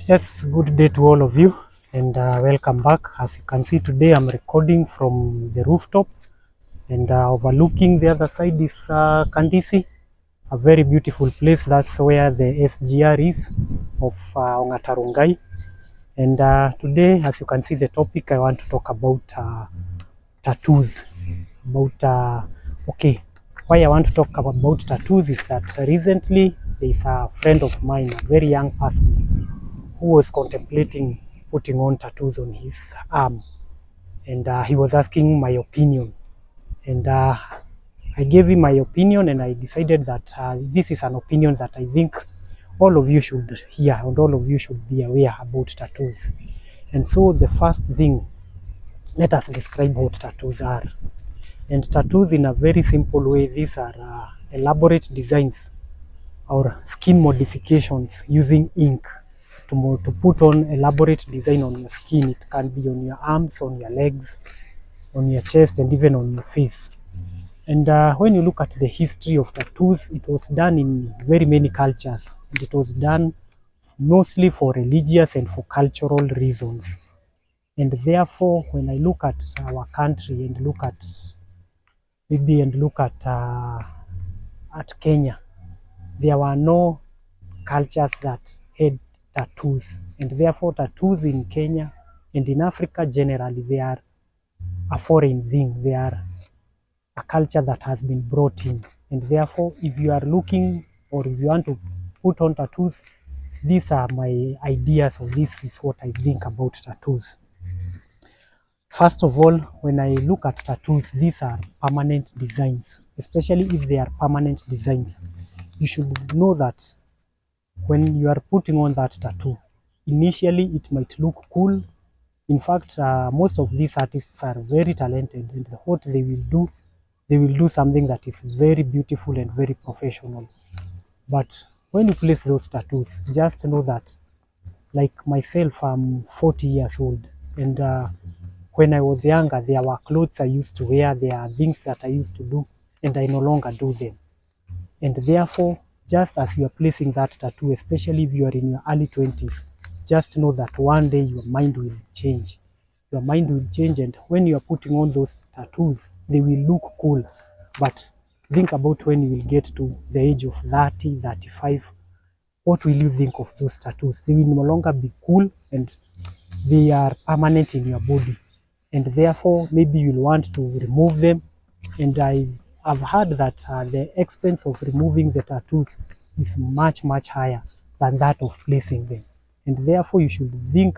Yes, good day to all of you and welcome back. As you can see today I'm recording from the rooftop and overlooking the other side is Kandisi, a very beautiful place. That's where the SGR is of Ongatarungai. And today, as you can see, the topic I want to talk about tattoos. Okay, why I want to talk about tattoos is that recently there is a friend of mine, a very young person, who was contemplating putting on tattoos on his arm, and he was asking my opinion, and I gave him my opinion, and I decided that this is an opinion that I think all of you should hear and all of you should be aware about tattoos. And so the first thing, let us describe what tattoos are. And tattoos, in a very simple way, these are elaborate designs or skin modifications using ink to put on elaborate design on your skin. It can be on your arms, on your legs, on your chest, and even on your face. And when you look at the history of tattoos, it was done in very many cultures. And it was done mostly for religious and for cultural reasons. And therefore, when I look at our country and look at Kenya, there were no cultures that had tattoos, and therefore tattoos in Kenya and in Africa generally, they are a foreign thing. They are a culture that has been brought in, and therefore if you are looking or if you want to put on tattoos, these are my ideas, or this is what I think about tattoos. First of all, when I look at tattoos, these are permanent designs. Especially if they are permanent designs, you should know that when you are putting on that tattoo, initially it might look cool. In fact, most of these artists are very talented, and what they will do something that is very beautiful and very professional. But when you place those tattoos, just know that, like myself, I'm 40 years old, and when I was younger, there were clothes I used to wear, there are things that I used to do, and I no longer do them. And therefore, just as you are placing that tattoo, especially if you are in your early 20s, just know that one day your mind will change. Your mind will change, and when you are putting on those tattoos, they will look cool. But think about when you will get to the age of 30, 35, what will you think of those tattoos? They will no longer be cool, and they are permanent in your body. And therefore, maybe you'll want to remove them. And I've heard that the expense of removing the tattoos is much, much higher than that of placing them. And therefore, you should think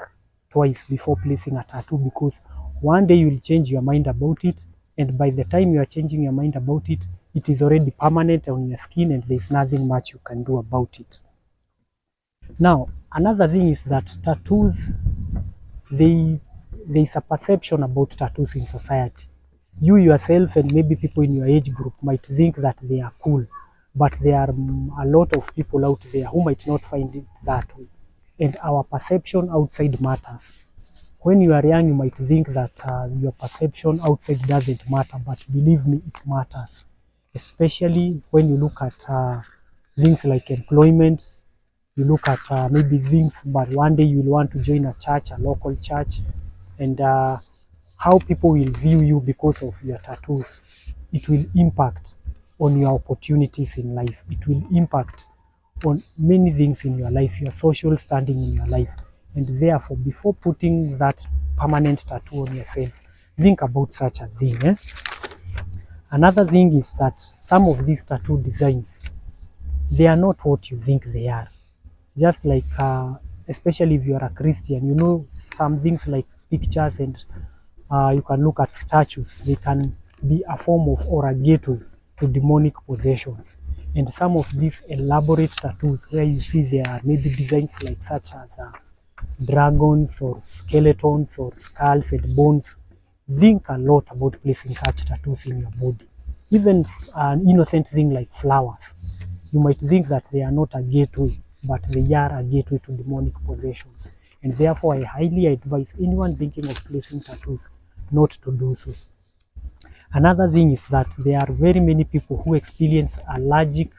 twice before placing a tattoo, because one day you'll change your mind about it. And by the time you are changing your mind about it, it is already permanent on your skin, and there's nothing much you can do about it. Now, another thing is that tattoos, they there's a perception about tattoos in society. You yourself and maybe people in your age group might think that they are cool, but there are a lot of people out there who might not find it that way. And our perception outside matters. When you are young, you might think that your perception outside doesn't matter, but believe me, it matters. Especially when you look at things like employment, you look at maybe things, but one day you'll want to join a church, a local church, and how people will view you because of your tattoos. It will impact on your opportunities in life. It will impact on many things in your life, your social standing in your life. And therefore, before putting that permanent tattoo on yourself, think about such a thing. Another thing is that some of these tattoo designs, they are not what you think they are. Just like, especially if you are a Christian, you know, some things like pictures and you can look at statues, they can be a form of or a gateway to demonic possessions. And some of these elaborate tattoos where you see there are maybe designs like such as dragons or skeletons or skulls and bones, think a lot about placing such tattoos in your body. Even an innocent thing like flowers, you might think that they are not a gateway, but they are a gateway to demonic possessions. And therefore, I highly advise anyone thinking of placing tattoos not to do so. Another thing is that there are very many people who experience allergic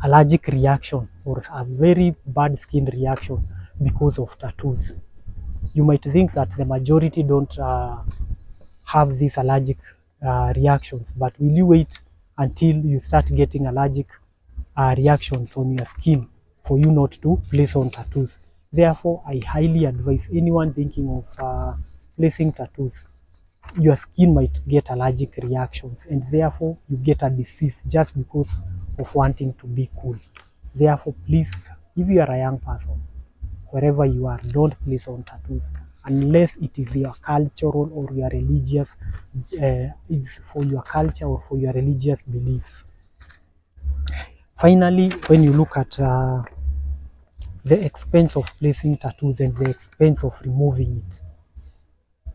allergic reaction or a very bad skin reaction because of tattoos. You might think that the majority don't have these allergic reactions, but will you wait until you start getting allergic reactions on your skin for you not to place on tattoos? Therefore, I highly advise anyone thinking of placing tattoos, your skin might get allergic reactions and therefore you get a disease just because of wanting to be cool. Therefore, please, if you are a young person, wherever you are, don't place on tattoos unless it is your cultural or your religious, is for your culture or for your religious beliefs. Finally, when you look at the expense of placing tattoos and the expense of removing it,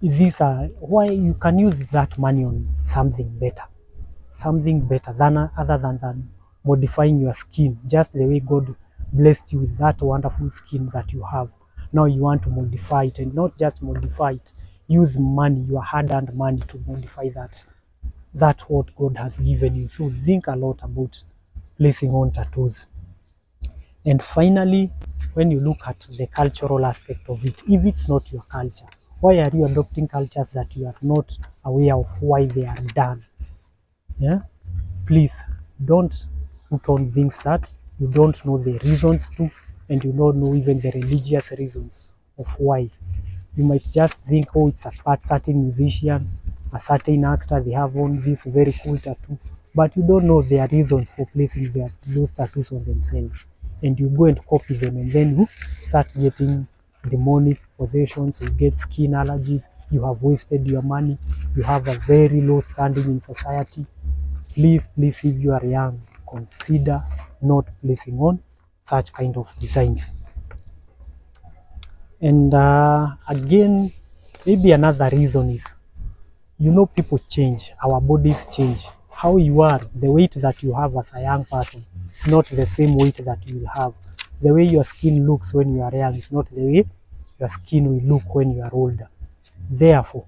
these are why you can use that money on something better than other than modifying your skin just the way God blessed you with that wonderful skin that you have. Now you want to modify it, and not just modify it, use money, your hard-earned money, to modify that what God has given you. So think a lot about placing on tattoos. And finally, when you look at the cultural aspect of it, if it's not your culture, why are you adopting cultures that you are not aware of why they are done? Yeah, please don't put on things that you don't know the reasons to, and you don't know even the religious reasons of why. You might just think, oh, it's a certain musician, a certain actor, they have on this very cool tattoo, but you don't know their reasons for placing those tattoos on themselves. And you go and copy them, and then you start getting demonic possessions, you get skin allergies, you have wasted your money, you have a very low standing in society. Please, please, if you are young, consider not placing on such kind of designs. And again, maybe another reason is, people change, our bodies change. How you are, the weight that you have as a young person, is not the same weight that you will have. The way your skin looks when you are young is not the way your skin will look when you are older. Therefore,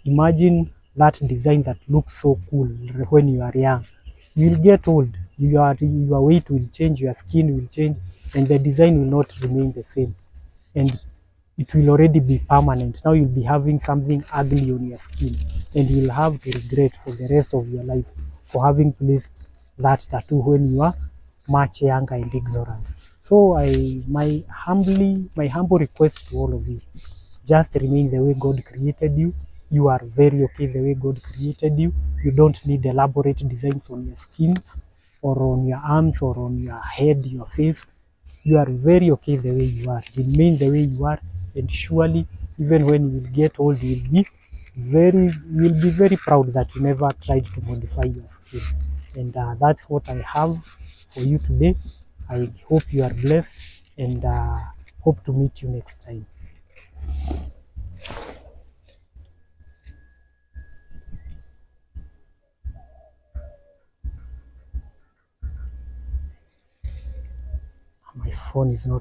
imagine that design that looks so cool when you are young. You will get old, your weight will change, your skin will change, and the design will not remain the same. And it will already be permanent. Now you'll be having something ugly on your skin, and you'll have to regret for the rest of your life for having placed that tattoo when you are much younger and ignorant. So my humble request to all of you, just remain the way God created you. You are very okay the way God created you. You don't need elaborate designs on your skins or on your arms or on your head, your face. You are very okay the way you are. Remain the way you are, and surely, even when you will get old, you will be very proud that you never tried to modify your skin. And that's what I have for you today. I hope you are blessed, and hope to meet you next time. My phone is not